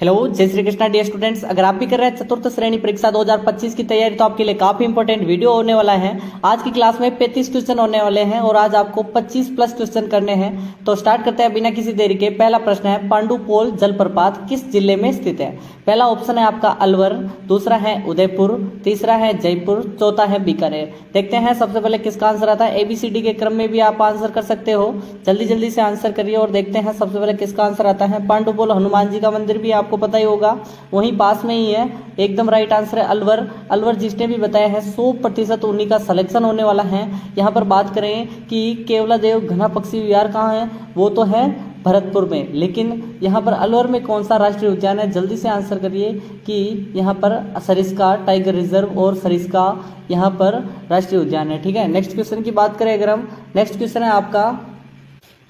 Hello, जय Shri Krishna dear students. अगर आप भी कर रहे हैं चतुर्थ श्रेणी परीक्षा 2025 की तैयारी तो आपके लिए काफी इंपॉर्टेंट वीडियो होने वाला है। आज की क्लास में 35 क्वेश्चन होने वाले हैं और आज आपको 25 प्लस क्वेश्चन करने हैं। तो स्टार्ट करते हैं बिना किसी देरी के। पहला प्रश्न है, पांडुपोल जलप्रपात किस जिले में स्थित है? पहला ऑप्शन है आपका अलवर, दूसरा है उदयपुर, तीसरा है जयपुर, चौथा है बीकानेर। देखते हैं सबसे पहले किसका आंसर आता है। ABCD के क्रम में भी आप आंसर कर सकते हो, जल्दी जल्दी से आंसर करिए और देखते हैं सबसे पहले किसका आंसर आता है। पांडुपोल हनुमान जी का मंदिर भी आपको पता ही होगा, वहीं पास में ही है। एकदम राइट आंसर है अलवर। अलवर जिसने भी बताया है 100% उन्हीं का सिलेक्शन होने वाला है। यहाँ पर बात करें कि केवलादेव घना पक्षी विहार कहाँ है, वो तो है भरतपुर में, लेकिन यहाँ पर अलवर में कौन सा राष्ट्रीय उद्यान है? जल्दी से आंसर करिए कि यहाँ पर सरिस्का टाइगर रिजर्व और सरिस्का यहाँ पर राष्ट्रीय उद्यान है। ठीक है, नेक्स्ट क्वेश्चन की बात करें अगर हम, नेक्स्ट क्वेश्चन है आपका,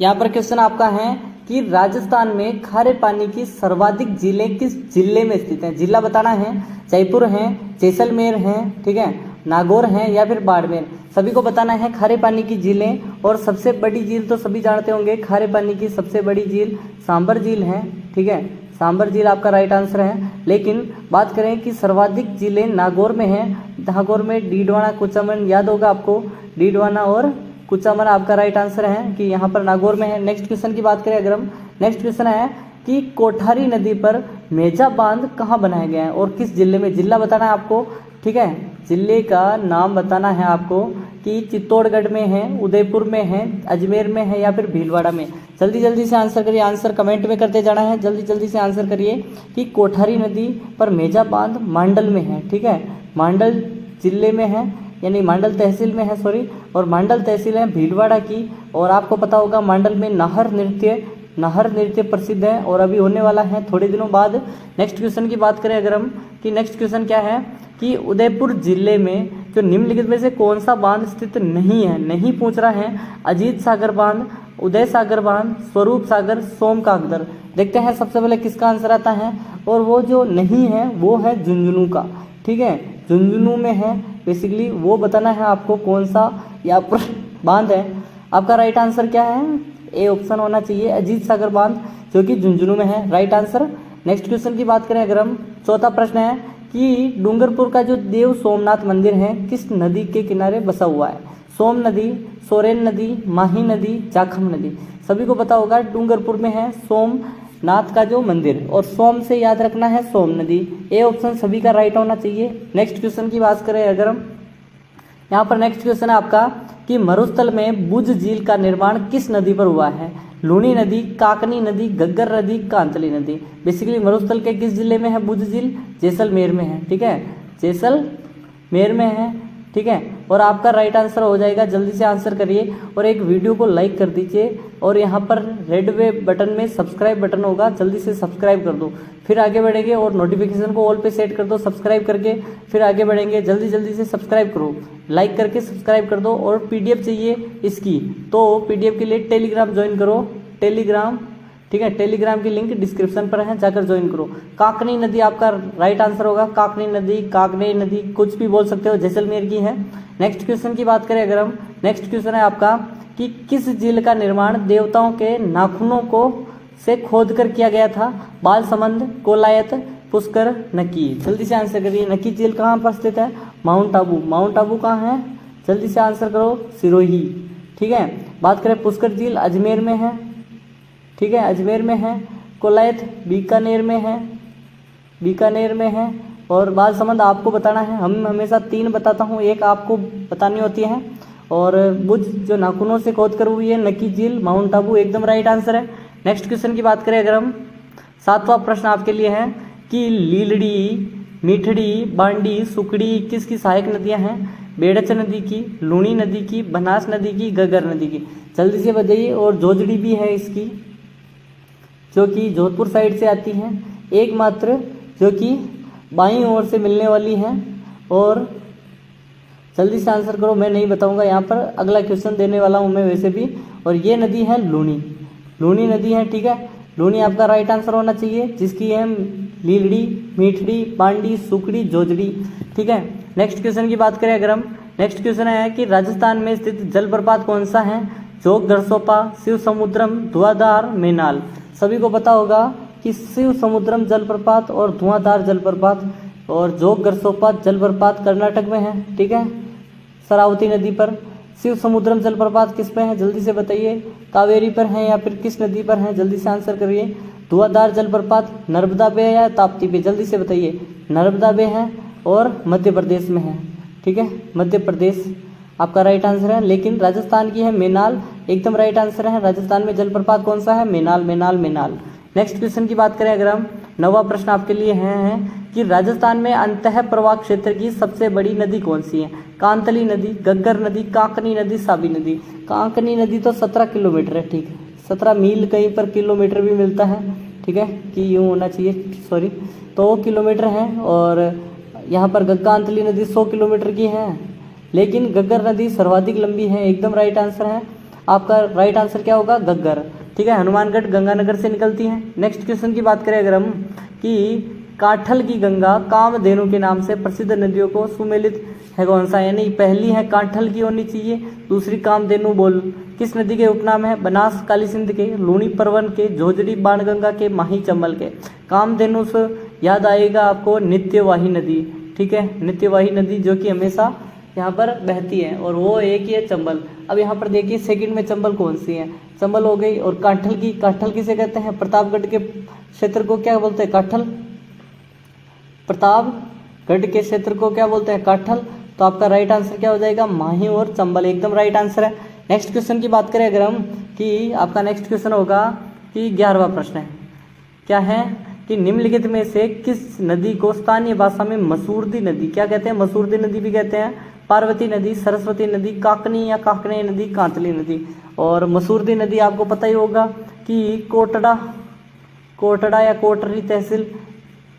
यहाँ पर क्वेश्चन आपका है कि राजस्थान में खारे पानी की सर्वाधिक झीलें किस जिले में स्थित हैं? जिला बताना है। जयपुर है, जैसलमेर है, ठीक है, नागौर है या फिर बाड़मेर, सभी को बताना है खारे पानी की झीलें। और सबसे बड़ी झील तो सभी जानते होंगे, खारे पानी की सबसे बड़ी झील सांबर झील है। ठीक है, सांबर झील आपका राइट आंसर है। लेकिन बात करें कि सर्वाधिक झीलें नागौर में हैं। नागौर में डीडवाना, कुचामन, याद होगा आपको, डीडवाना और कुचामन आपका राइट आंसर है कि यहाँ पर नागौर में है। नेक्स्ट क्वेश्चन की बात करें अगर हम, नेक्स्ट क्वेश्चन है कि कोठारी नदी पर मेजा बांध कहाँ बनाया गया है और किस जिले में? जिला बताना है आपको। ठीक है, जिले का नाम बताना है आपको कि चित्तौड़गढ़ में है, उदयपुर में है, अजमेर में है या फिर भीलवाड़ा में। जल्दी जल्दी से आंसर करिए, आंसर कमेंट में करते जाना है। जल्दी जल्दी से आंसर करिए कि कोठारी नदी पर मेजा बांध मांडल में है। ठीक है, मांडल जिले में है, यानी मांडल तहसील में है, सॉरी, और मांडल तहसील है भीलवाड़ा की। और आपको पता होगा मांडल में नाहर नृत्य प्रसिद्ध है और अभी होने वाला है थोड़े दिनों बाद। नेक्स्ट क्वेश्चन की बात करें अगर हम, कि नेक्स्ट क्वेश्चन क्या है कि उदयपुर जिले में जो निम्नलिखित में से कौन सा बांध स्थित नहीं है? नहीं पूछ रहा है। अजीत सागर बांध, उदय सागर बांध, स्वरूप सागर, सोमकागदर। देखते हैं सबसे पहले किसका आंसर आता है, और वो जो नहीं है वो है झुंझुनू का। ठीक है, झुंझुनू में है बेसिकली, वो बताना है आपको कौन सा यहाँ पर बांध है। आपका राइट आंसर क्या है? ए ऑप्शन होना चाहिए, अजीत सागर बांध, जो कि झुंझुनू में है, राइट आंसर। नेक्स्ट क्वेश्चन की बात करें अगर हम, चौथा प्रश्न है कि डूंगरपुर का जो देव सोमनाथ मंदिर है किस नदी के किनारे बसा हुआ है? सोम नदी, सोरेन नदी, माही नदी, जाखम नदी। सभी को पता होगा डूंगरपुर में है सोमनाथ का जो मंदिर, और सोम से याद रखना है सोम नदी। ए ऑप्शन सभी का राइट होना चाहिए। नेक्स्ट क्वेश्चन की बात करें अगर हम, यहाँ पर नेक्स्ट क्वेश्चन है आपका कि मरुस्थल में बुझ झील का निर्माण किस नदी पर हुआ है? लूनी नदी, काकनी नदी, गग्गर नदी, कांतली नदी। बेसिकली मरुस्थल के किस जिले में है बुझ झील? जैसलमेर में है। ठीक है, जैसलमेर में है। ठीक है, और आपका राइट आंसर हो जाएगा। जल्दी से आंसर करिए और एक वीडियो को लाइक कर दीजिए, और यहाँ पर रेड वे बटन में सब्सक्राइब बटन होगा, जल्दी से सब्सक्राइब कर दो, फिर आगे बढ़ेंगे। और नोटिफिकेशन को ऑल पे सेट कर दो, सब्सक्राइब करके फिर आगे बढ़ेंगे। जल्दी जल्दी से सब्सक्राइब करो, लाइक करके सब्सक्राइब कर दो। और PDF चाहिए इसकी, तो PDF के लिए टेलीग्राम ज्वाइन करो, टेलीग्राम। ठीक है, टेलीग्राम की लिंक डिस्क्रिप्शन पर है, जाकर ज्वाइन करो। काकनी नदी आपका राइट आंसर होगा, काकनी नदी, काकनी नदी, कुछ भी बोल सकते हो, जैसलमेर की है। नेक्स्ट क्वेश्चन की बात करें अगर हम, नेक्स्ट क्वेश्चन है आपका कि किस झील का निर्माण देवताओं के नाखूनों को से खोद कर किया गया था? बालसमंद, कोलायत, पुष्कर, नकी। जल्दी से आंसर करिए। नकी झील कहाँ पर स्थित है? माउंट आबू। माउंट आबू कहाँ है? जल्दी से आंसर करो, सिरोही। ठीक है, बात करें पुष्कर झील अजमेर में है। ठीक है, अजमेर में है। कोलायत बीकानेर में है, बीकानेर में है। और बालसमंद आपको बताना है, हम हमेशा 3 बताता हूँ, एक आपको बतानी होती है। और बुझ जो नाखूनों से खोद कर हुई है, नकी झील, माउंट आबू, एकदम राइट आंसर है। नेक्स्ट क्वेश्चन की बात करें अगर हम, 7वां प्रश्न आपके लिए है कि लीलड़ी, मीठड़ी, बांडी, सुकड़ी किसकी सहायक नदियाँ हैं? बेड़च नदी की, लूनी नदी की, बनास नदी की, गगर नदी की। जल्दी से बताइए। और जोजड़ी भी है इसकी, जो कि जोधपुर साइड से आती हैं, एकमात्र जो कि बाईं ओर से मिलने वाली हैं। और जल्दी से आंसर करो, मैं नहीं बताऊंगा, यहाँ पर अगला क्वेश्चन देने वाला हूँ मैं वैसे भी। और ये नदी है लूनी, लूनी नदी है। ठीक है, लूनी आपका राइट आंसर होना चाहिए, जिसकी है लीलड़ी, मीठड़ी, बांडी, सुकड़ी, जोजड़ी। ठीक है, नेक्स्ट क्वेश्चन की बात करें अगर हम, नेक्स्ट क्वेश्चन है कि राजस्थान में स्थित जलप्रपात कौन सा है? जोग दरसोपा, शिव समुद्रम, धुआंधार, मेनाल। सभी को पता होगा कि शिव समुद्रम जलप्रपात और धुआंधार जलप्रपात और जोग गर्सोपात जलप्रपात कर्नाटक में है, ठीक है, शरावती नदी पर। शिव समुद्रम जलप्रपात किस पे है, जल्दी से बताइए, कावेरी पर है या फिर किस नदी पर है, जल्दी से आंसर करिए। धुआंधार जलप्रपात नर्मदा पे या ताप्ती पे, जल्दी से बताइए। नर्मदा पे है और मध्य प्रदेश में है, ठीक है, मध्य प्रदेश आपका राइट आंसर है। लेकिन राजस्थान की है मेनाल, एकदम राइट आंसर है। राजस्थान में जलप्रपात कौन सा है, मेनाल, मेनाल, मेनाल। नेक्स्ट क्वेश्चन की बात करें अगर हम, 9वां प्रश्न आपके लिए है कि राजस्थान में अंतः प्रवाह क्षेत्र की सबसे बड़ी नदी कौन सी है। कांतली नदी, गग्गर नदी, काकनी नदी, साबी नदी। काकनी नदी तो 17 किलोमीटर है, ठीक है, 17 मील, कहीं पर किलोमीटर भी मिलता है, ठीक है, कि यूँ होना चाहिए, सॉरी, तो किलोमीटर है। और यहाँ पर गग्गांतली नदी 100 किलोमीटर की है, लेकिन गग्गर नदी सर्वाधिक लंबी है, एकदम राइट आंसर है। आपका राइट आंसर क्या होगा, गग्गर, ठीक है। हनुमानगढ़ गंगानगर से निकलती है। नेक्स्ट क्वेश्चन की बात करें अगर हम कि काठल की गंगा कामधेनु के नाम से प्रसिद्ध नदियों को सुमेलित है कौन सा, यानी पहली है काठल की होनी चाहिए, दूसरी कामधेनु बोल किस नदी के उपनाम है, बनास, काली सिंध के, लूणी परवन के, झोजड़ी बाणगंगा के, माही चंबल के। कामधेनु से याद आएगा आपको नित्यवाही नदी, ठीक है, नित्यवाही नदी जो कि हमेशा यहाँ पर बहती है, और वो एक ही है चंबल। अब यहाँ पर देखिए सेकंड में चंबल कौन सी है, चंबल हो गई। और काठल किसे कहते हैं, प्रतापगढ़ के क्षेत्र को क्या बोलते हैं, काठल। प्रतापगढ़ के क्षेत्र को क्या बोलते हैं, काठल। तो आपका राइट आंसर क्या हो जाएगा, माही और चंबल, एकदम राइट आंसर है। नेक्स्ट क्वेश्चन की बात करें अगर हम कि आपका नेक्स्ट क्वेश्चन होगा कि 11वां प्रश्न है, क्या है कि निम्नलिखित में से किस नदी को स्थानीय भाषा में मसूरदी नदी क्या कहते हैं, मसूरदी नदी भी कहते हैं, पार्वती नदी, सरस्वती नदी, काकनी या काकने नदी, कांतली नदी। और मसूरदी नदी आपको पता ही होगा कि कोटड़ा या कोटरी तहसील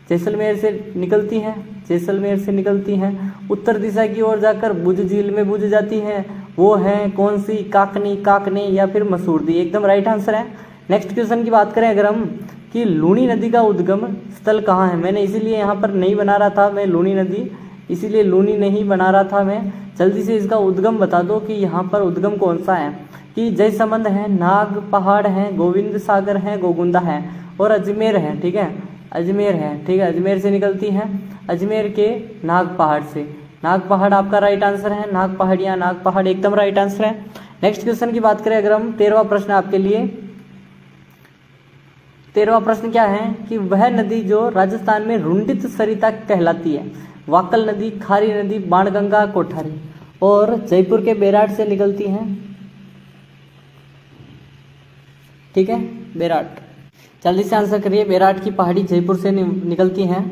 जैसलमेर से निकलती है, जैसलमेर से निकलती हैं, उत्तर दिशा की ओर जाकर भुज झील में बुझ जाती है, वो है कौन सी, काकनी, काकने या फिर मसूरदी, एकदम राइट आंसर है। नेक्स्ट क्वेश्चन की बात करें अगर हम कि लूणी नदी का उद्गम स्थल कहाँ है, मैंने इसीलिए यहाँ पर नहीं बना रहा था मैं लूणी नदी, इसीलिए लूणी नहीं बना रहा था मैं, जल्दी से इसका उद्गम बता दो कि यहाँ पर उद्गम कौन सा है, कि जयसमंद है, नाग पहाड़ है, गोविंद सागर है, गोगुंदा है और अजमेर है, ठीक है, अजमेर है, ठीक है, अजमेर से निकलती है, अजमेर के नाग पहाड़ से। नाग पहाड़ आपका राइट आंसर है, नाग पहाड़ियाँ, नाग पहाड़ एकदम राइट आंसर है। नेक्स्ट क्वेश्चन की बात करें अगर हम, 13वां प्रश्न आपके लिए, 13वां प्रश्न क्या है कि वह नदी जो राजस्थान में रुंडित सरिता कहलाती है, वाकल नदी, खारी नदी, बाणगंगा, कोठारी, और जयपुर के बेराट से निकलती हैं, ठीक है, बेराट, जल्दी से आंसर करिए। बेराट की पहाड़ी जयपुर से निकलती हैं,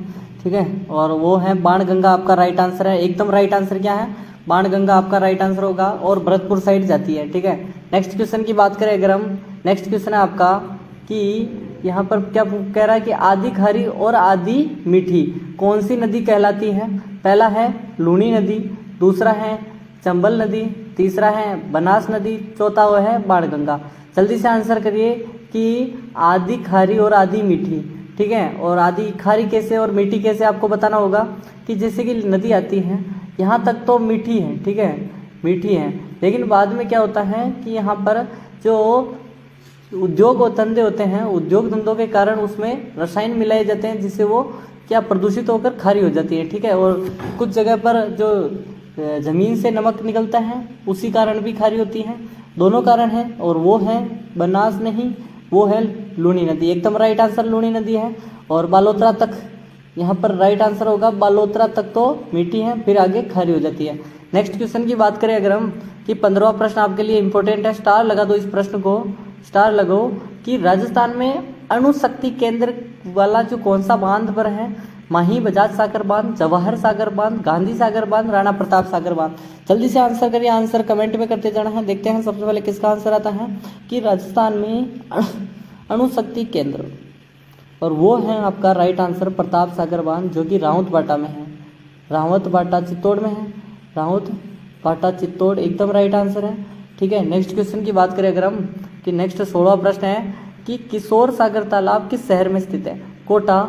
ठीक है, और वो है बाणगंगा, आपका राइट आंसर है, एकदम राइट आंसर क्या है, बाणगंगा आपका राइट आंसर होगा, और भरतपुर साइड जाती है, ठीक है। नेक्स्ट क्वेश्चन की बात करें अगर हम, नेक्स्ट क्वेश्चन है आपका कि यहाँ पर क्या कह रहा है कि आदि खारी और आदि मीठी कौन सी नदी कहलाती है। पहला है लूणी नदी, दूसरा है चंबल नदी, तीसरा है बनास नदी, चौथा वो है बाणगंगा। जल्दी से आंसर करिए कि आदि खारी और आदि मीठी, ठीक है, और आदि खारी कैसे और मीठी कैसे आपको बताना होगा कि जैसे कि नदी आती है यहाँ तक तो मीठी है, ठीक है, मीठी है, लेकिन बाद में क्या होता है कि यहाँ पर जो उद्योग और धंधे होते हैं, उद्योग धंधों के कारण उसमें रसायन मिलाए जाते हैं जिससे वो क्या प्रदूषित होकर खारी हो जाती है, ठीक है, और कुछ जगह पर जो ज़मीन से नमक निकलता है उसी कारण भी खारी होती है, दोनों कारण हैं, और वो है बनास नहीं, वो है लूणी नदी, एकदम राइट आंसर लूणी नदी है। और बालोतरा तक यहाँ पर राइट आंसर होगा, बालोतरा तक तो मीठी है, फिर आगे खारी हो जाती है। नेक्स्ट क्वेश्चन की बात करें अगर हम कि 15वां प्रश्न आपके लिए इंपॉर्टेंट है, स्टार लगा दो इस प्रश्न को, स्टार लगाओ कि राजस्थान में अणुशक्ति केंद्र वाला जो कौन सा बांध पर है, माही बजाज सागर बांध, जवाहर सागर बांध, गांधी सागर बांध, राणा प्रताप सागर बांध। जल्दी से आंसर करिए, आंसर कमेंट में करते जाना है। देखते हैं सबसे पहले किसका आंसर आता है कि राजस्थान में अणुशक्ति केंद्र, और वो है आपका राइट आंसर प्रताप सागर बांध, जो कि रावत बाटा में है, रावत बाटा चित्तौड़ में है, रावत बाटा चित्तौड़ एकदम राइट आंसर है, ठीक है। नेक्स्ट क्वेश्चन की बात करें अगर हम कि नेक्स्ट 16वां प्रश्न है कि किशोर सागर तालाब किस शहर में स्थित है, कोटा,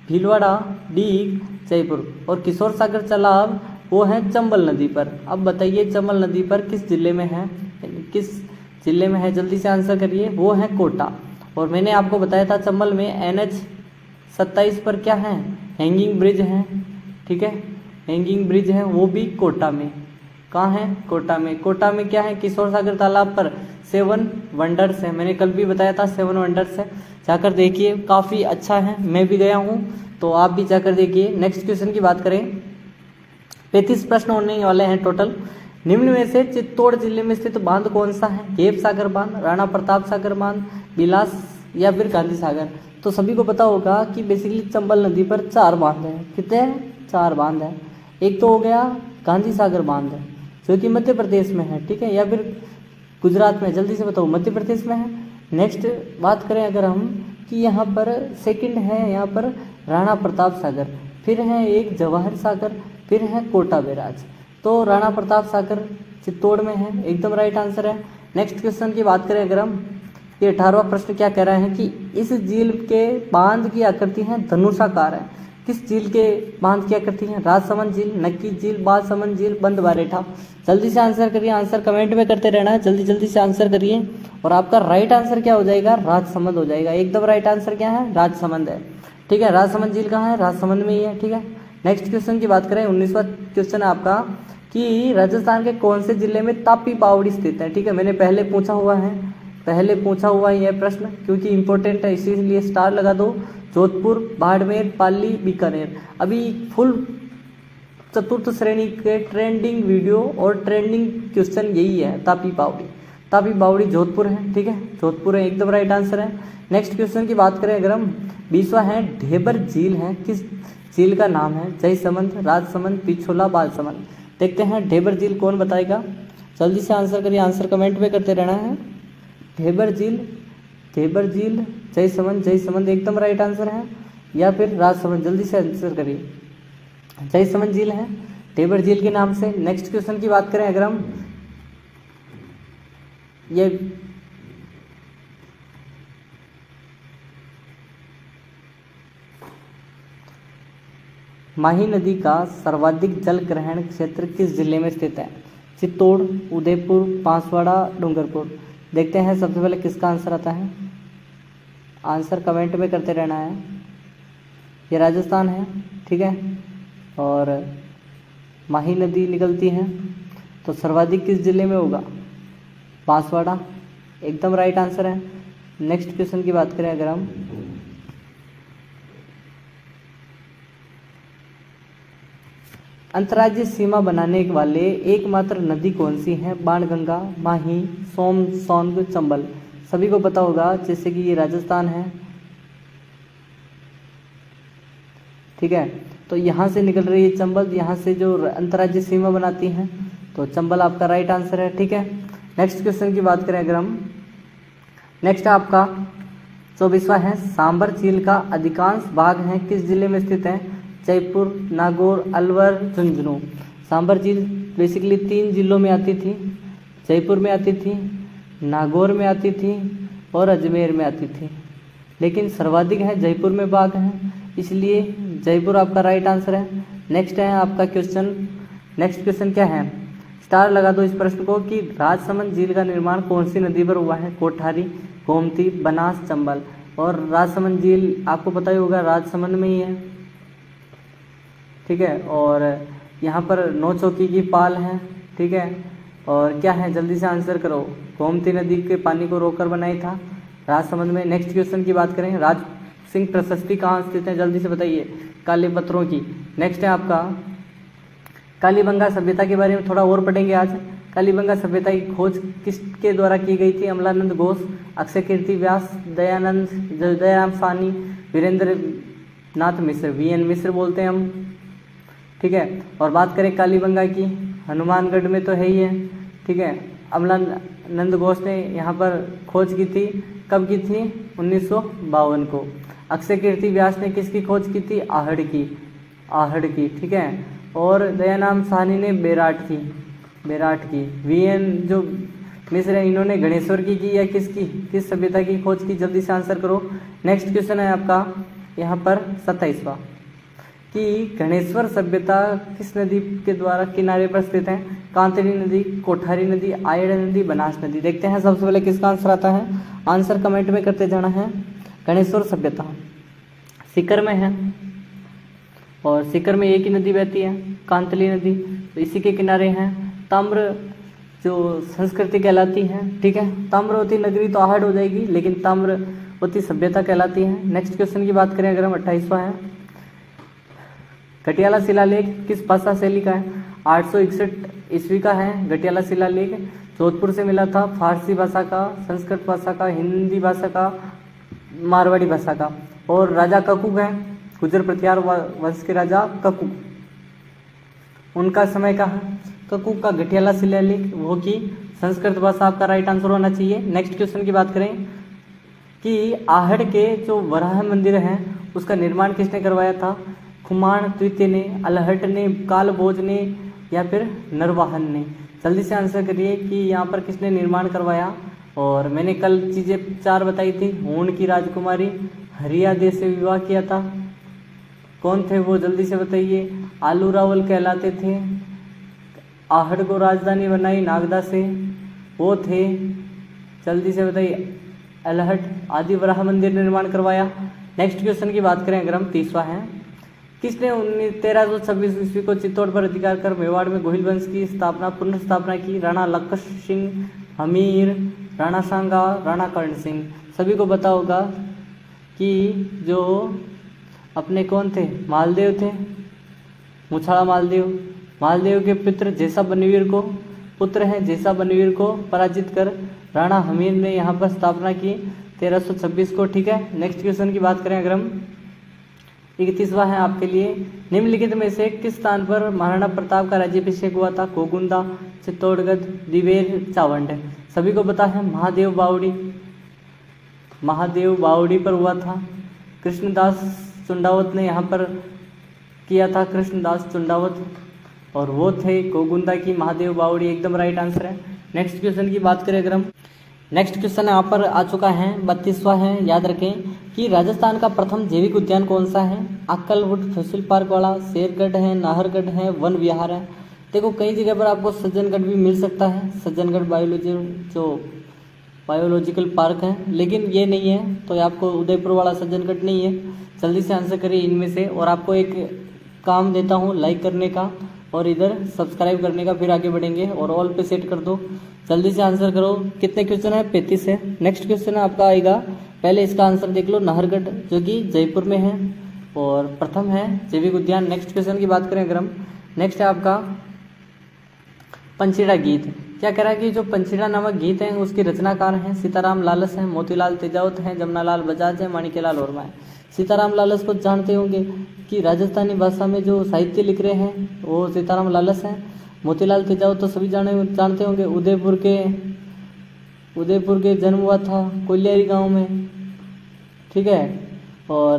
भीलवाड़ा, डीग, जयपुर, और किशोर सागर तालाब वो है चंबल नदी पर। अब बताइए चंबल नदी पर किस जिले में है, किस जिले में है, जल्दी से आंसर करिए, वो है कोटा। और मैंने आपको बताया था चंबल में NH27 पर क्या है, हैंगिंग ब्रिज है, ठीक है, हैंगिंग ब्रिज है, वो भी कोटा में। कहाँ है? कोटा में। कोटा में क्या है, किशोर सागर तालाब पर 7 वंडर्स है, मैंने कल भी बताया था 7 वंडर्स है, जाकर देखिए, काफ़ी अच्छा है, मैं भी गया हूँ, तो आप भी जाकर देखिए। नेक्स्ट क्वेश्चन की बात करें, 35 प्रश्न होने वाले हैं टोटल। निम्न में से चित्तौड़ जिले में स्थित बांध कौन सा है? केप सागर बांध, राणा प्रताप सागर बांध, बिलास या फिर गांधी सागर। तो सभी को पता होगा कि बेसिकली चंबल नदी पर 4 बांध है। कितने हैं? 4 बांध है। एक तो हो गया गांधी सागर बांध है जो कि मध्य प्रदेश में है, ठीक है, या फिर गुजरात में, जल्दी से बताओ, मध्य प्रदेश में है। नेक्स्ट बात करें अगर हम कि यहाँ पर सेकंड है यहाँ पर राणा प्रताप सागर, फिर है एक जवाहर सागर, फिर है कोटा बैराज। तो राणा प्रताप सागर चित्तौड़ में है, एकदम राइट आंसर है। नेक्स्ट क्वेश्चन की बात करें अगर हम, ये 18वां प्रश्न क्या कह रहा है कि इस झील के बांध की आकृति है धनुषाकार है। किस झील के बांध की आकृति है? राजसमंद झील, नक्की झील, बालसमंद झील, बंद बारेठा। जल्दी से आंसर करिए, आंसर कमेंट में करते रहना है, जल्दी जल्दी से आंसर करिए। और आपका राइट आंसर क्या हो जाएगा? राजसमंद हो जाएगा। एकदम राइट आंसर क्या है? राजसमंद है, ठीक है। राजसमंद झील कहाँ है? राजसमंद में ही है, ठीक है। नेक्स्ट क्वेश्चन की बात करें, 19वां क्वेश्चन है आपका कि राजस्थान के कौन से जिले में तापी बावड़ी स्थित है, ठीक है। मैंने पहले पूछा हुआ है यह प्रश्न, क्योंकि इंपॉर्टेंट है, इसीलिए स्टार लगा दो। जोधपुर, बाड़मेर, पाली, बीकानेर। अभी फुल चतुर्थ श्रेणी के ट्रेंडिंग वीडियो और ट्रेंडिंग क्वेश्चन यही है, तापी बावड़ी। तापी बावड़ी जोधपुर है, ठीक है, जोधपुर है, एकदम राइट आंसर है। नेक्स्ट क्वेश्चन की बात करें अगर हम, 20वां है ढेबर झील है, किस झील का नाम है? जयसमंद, राजसमंद, पिछोला, बालसमंद। देखते हैं ढेबर झील कौन बताएगा, जल्दी से आंसर करिए, आंसर कमेंट में करते रहना है। ढेबर झील, जयसमंद एकदम राइट आंसर है, या फिर राजसमंद, जल्दी से आंसर करिए। जयसमंद झील है ढेबर झील के नाम से। नेक्स्ट क्वेश्चन की बात करें अगर हम, ये माही नदी का सर्वाधिक जल ग्रहण क्षेत्र किस जिले में स्थित है? चित्तौड़, उदयपुर, बांसवाड़ा, डूंगरपुर। देखते हैं सबसे पहले किसका आंसर आता है, आंसर कमेंट में करते रहना है। ये राजस्थान है, ठीक है, और माही नदी निकलती है, तो सर्वाधिक किस जिले में होगा? बांसवाड़ा, एकदम राइट आंसर है। नेक्स्ट क्वेश्चन की बात करें अगर हम, अंतर्राज्यीय सीमा बनाने वाले एकमात्र नदी कौन सी है? बाणगंगा, माही, सोम, सोनग, चंबल। सभी को पता होगा, जैसे कि ये राजस्थान है, ठीक है, तो यहाँ से निकल रही है चंबल, यहाँ से जो अंतर्राज्यीय सीमा बनाती है, तो चंबल आपका राइट आंसर है, ठीक है। नेक्स्ट क्वेश्चन की बात करें अगर हम, नेक्स्ट आपका 24वां है, सांबर झील का अधिकांश भाग है किस जिले में स्थित है? जयपुर, नागौर, अलवर, झुंझुनू। सांबर झील बेसिकली 3 जिलों में आती थी, जयपुर में आती थी, नागौर में आती थी और अजमेर में आती थी, लेकिन सर्वाधिक है जयपुर में भाग है, इसलिए जयपुर आपका राइट आंसर है। नेक्स्ट है आपका क्वेश्चन, नेक्स्ट क्वेश्चन क्या है, स्टार लगा दो इस प्रश्न को कि राजसमंद झील का निर्माण कौन सी नदी पर हुआ है? कोठारी, गोमती, बनास, चंबल। और राजसमंद झील आपको पता ही होगा, राजसमंद में ही है, ठीक है, और यहाँ पर 9 चौकी की पाल है, ठीक है, और क्या है, जल्दी से आंसर करो। गोमती नदी के पानी को रोककर बनाई था राजसमंद में। नेक्स्ट क्वेश्चन की बात करें, राज सिंह प्रशस्ति कहाँ स्थित है? जल्दी से बताइए, काले पत्थरों की। नेक्स्ट है आपका कालीबंगा सभ्यता के बारे में थोड़ा और पढ़ेंगे आज। कालीबंगा सभ्यता की खोज किसके द्वारा की गई थी? अमलानंद घोष, अक्षय कीर्ति व्यास, दयाराम साहनी, वीरेंद्र नाथ मिश्र, VN मिश्र बोलते हैं हम, ठीक है। और बात करें कालीबंगा की, हनुमानगढ़ में तो है ही है, ठीक है। अमलानंद घोष ने यहाँ पर खोज की थी, कब की थी? 1952 को। अक्षय कीर्ति व्यास ने किसकी खोज की थी? आहड़ की, ठीक है। और दयाराम साहनी ने बेराट की। VN जो मिश्र है, इन्होंने गणेश्वर की या किस सभ्यता की खोज की? जल्दी से आंसर करो। नेक्स्ट क्वेश्चन है आपका यहाँ पर 27वां, कि गणेश्वर सभ्यता किस नदी के द्वारा किनारे पर स्थित है? कांतली नदी, कोठारी नदी, आयड़ नदी, बनास नदी। देखते हैं सबसे पहले किसका आंसर आता है। आंसर कमेंट में करते जाना है। गणेश्वर सभ्यता सीकर में है और सीकर में एक ही नदी बहती है, कांतली नदी, तो इसी के किनारे हैं। ताम्र जो संस्कृति कहलाती है, ठीक है, ताम्रवती नगरी तो आहट हो जाएगी, लेकिन ताम्रवती सभ्यता कहलाती है। नेक्स्ट क्वेश्चन की बात करें अगर हम, 28वां है, गटियाला शिलालेख किस भाषा शैली का है? 861 ईस्वी का है गटियाला शिलालेख, जोधपुर से मिला था। फारसी भाषा का, संस्कृत भाषा का, हिंदी भाषा का, मारवाड़ी भाषा का। और राजा ककुग है, गुजर प्रतिहार वंश के राजा ककुग, उनका समय का है। ककुग का गटियाला शिलालेख वो की संस्कृत भाषा आपका राइट आंसर होना चाहिए। नेक्स्ट क्वेश्चन की बात करें कि आहड़ के जो वराह मंदिर है उसका निर्माण किसने करवाया था? खुमान द्वितीय ने, अलहट ने, कालभोज ने या फिर नरवाहन ने? जल्दी से आंसर करिए कि यहाँ पर किसने निर्माण करवाया। और मैंने कल चीज़ें 4 बताई थी। हूण की राजकुमारी, हरियादे से विवाह किया था, कौन थे वो जल्दी से बताइए। आलू रावल कहलाते थे। आहड़ को राजधानी बनाई नागदा से, वो थे, जल्दी से बताइए। अलहट आदि वराह मंदिर निर्माण करवाया। नेक्स्ट क्वेश्चन की बात करें अगर हम, 30वां है, किसने 1326 ईस्वी को चित्तौड़ पर अधिकार कर मेवाड़ में गोहिल वंश की पुनर्स्थापना की? राणा लक्ष्मण सिंह, हमीर, राणा सांगा, राणा कर्ण सिंह। सभी को पता होगा कि जो अपने कौन थे, मालदेव थे, मुछाड़ा मालदेव के पुत्र हैं जैसा बनवीर को पराजित कर राणा हमीर ने यहाँ पर स्थापना की 1326 को, ठीक है। नेक्स्ट क्वेश्चन की बात करें अगर हम, 31वां है आपके लिए, निम्नलिखित में से किस स्थान पर महाराणा प्रताप का राज्याभिषेक हुआ था? कोगुंदा, चित्तौड़गढ़, दिवेर, चावंड। सभी को पता है महादेव बावड़ी पर हुआ था। कृष्णदास चुंडावत ने यहाँ पर किया था, कृष्णदास चुंडावत, और वो थे कोगुंदा की महादेव बावड़ी, एकदम राइट आंसर है। नेक्स्ट क्वेश्चन की बात करें अगर हम, नेक्स्ट क्वेश्चन यहाँ पर आ चुका है, 32वां है। याद रखें कि राजस्थान का प्रथम जैविक उद्यान कौन सा है? अक्कलवुड फॉसिल पार्क वाला, शेरगढ़ है, नाहरगढ़ है, वन विहार है। देखो कई जगह पर आपको सज्जनगढ़ भी मिल सकता है, सज्जनगढ़ बायोलॉजिकल पार्क है, लेकिन ये नहीं है, तो आपको उदयपुर वाला सज्जनगढ़ नहीं है। जल्दी से आंसर करिए इनमें से, और आपको एक काम देता हूँ लाइक करने का और इधर सब्सक्राइब करने का, फिर आगे बढ़ेंगे, और ऑल पे सेट कर दो। जल्दी से आंसर करो। कितने क्वेश्चन है? 35 है। नेक्स्ट क्वेश्चन आपका आएगा, पहले इसका आंसर देख लो, नाहरगढ़ जो कि जयपुर में है और प्रथम है जैविक उद्यान। नेक्स्ट क्वेश्चन की बात करें अगर हम, नेक्स्ट है आपका पंचीड़ा गीत। क्या कह रहा है कि जो पंचीड़ा नामक गीत है उसके रचनाकार हैं सीताराम लालस हैं, मोतीलाल तेजावत हैं, जमनालाल बजाज हैं, माणिक्यलाल वर्मा है। सीताराम लालस को जानते होंगे कि राजस्थानी भाषा में जो साहित्य लिख रहे हैं वो सीताराम लालस हैं। मोतीलाल तेजावत तो सभी जानते होंगे, उदयपुर के जन्म हुआ था कोलियारी गांव में, ठीक है, और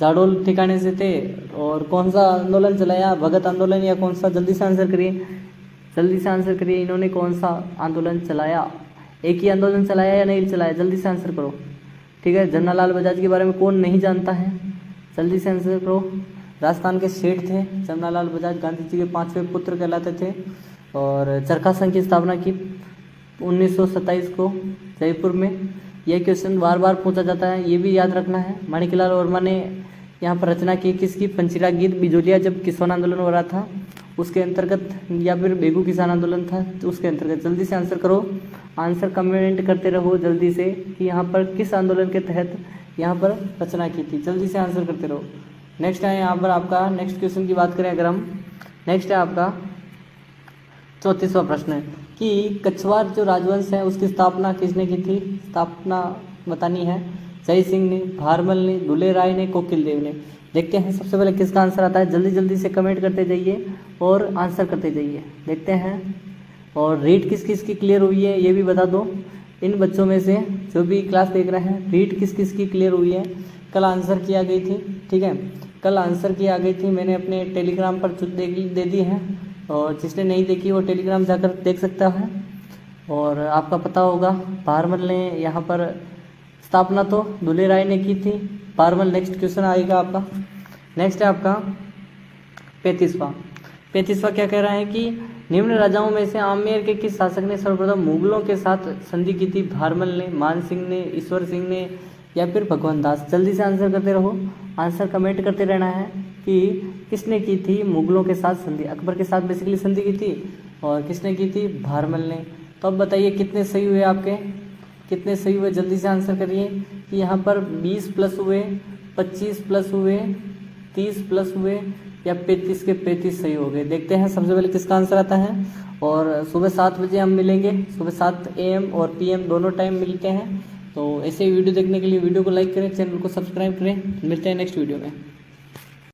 जाडोल ठिकाने से थे। और कौन सा आंदोलन चलाया? भगत आंदोलन या कौन सा? जल्दी से आंसर करिए, जल्दी से आंसर करिए, इन्होंने कौन सा आंदोलन चलाया? एक ही आंदोलन चलाया या नहीं चलाया? जल्दी से आंसर करो, ठीक है। जमनालाल बजाज के बारे में कौन नहीं जानता है? जल्दी से आंसर करो। राजस्थान के सेठ थे जमनालाल बजाज, गांधी जी के 5वें पुत्र कहलाते थे, और चरखा संघ की स्थापना की 1927 को जयपुर में। यह क्वेश्चन बार बार पूछा जाता है, ये भी याद रखना है। माणिक्यलाल वर्मा ने यहाँ पर रचना की किसकी? पंचीड़ा गीत। बिजोलिया जब किसान आंदोलन हो रहा था उसके अंतर्गत, या फिर बेगू किसान आंदोलन था तो उसके अंतर्गत। जल्दी से आंसर करो, आंसर कमेंट करते रहो जल्दी से कि यहाँ पर किस आंदोलन के तहत यहाँ पर रचना की थी। जल्दी से आंसर करते रहो। नेक्स्ट है यहाँ पर आपका, नेक्स्ट क्वेश्चन की बात करें अगर हम, नेक्स्ट है आपका 34वां प्रश्न है कि कछवार जो राजवंश है उसकी स्थापना किसने की थी? स्थापना बतानी है। जय सिंह ने, भारमल ने, दुले राय ने, कोकिल देव ने। देखते हैं सबसे पहले किसका आंसर आता है। जल्दी जल्दी से कमेंट करते जाइए और आंसर करते जाइए, देखते हैं। और रीड किस किस की क्लियर हुई है ये भी बता दो इन बच्चों में से जो भी क्लास देख रहे हैं। रीड किस किस की क्लियर हुई है? कल आंसर किया गई थी, ठीक है, कल आंसर की आ गई थी, मैंने अपने टेलीग्राम पर दे दी है, और जिसने नहीं देखी वो टेलीग्राम जाकर देख सकता है। और आपका पता होगा भारमल ने यहाँ पर स्थापना तो दुले राय ने की थी, भारमल। नेक्स्ट क्वेश्चन आएगा आपका, नेक्स्ट है आपका पैंतीसवा क्या कह रहा है कि निम्न राजाओं में से आमेर के किस शासक ने सर्वप्रथम मुगलों के साथ संधि की थी? भारमल ने, मान सिंह ने, ईश्वर सिंह ने या फिर भगवंत दास? जल्दी से आंसर करते रहो, आंसर कमेंट करते रहना है कि किसने की थी मुगलों के साथ संधि। अकबर के साथ बेसिकली संधि की थी और किसने की थी? भारमल ने। तो अब बताइए कितने सही हुए आपके, कितने सही हुए? जल्दी से आंसर करिए कि यहाँ पर 20 प्लस हुए, 25 प्लस हुए, 30 प्लस हुए या 35 के 35 सही हो गए। देखते हैं सबसे पहले किसका आंसर आता है। और सुबह 7 बजे हम मिलेंगे, सुबह 7 AM और PM दोनों टाइम मिलते हैं। तो ऐसे ही वीडियो देखने के लिए वीडियो को लाइक करें, चैनल को सब्सक्राइब करें। मिलते हैं नेक्स्ट वीडियो में।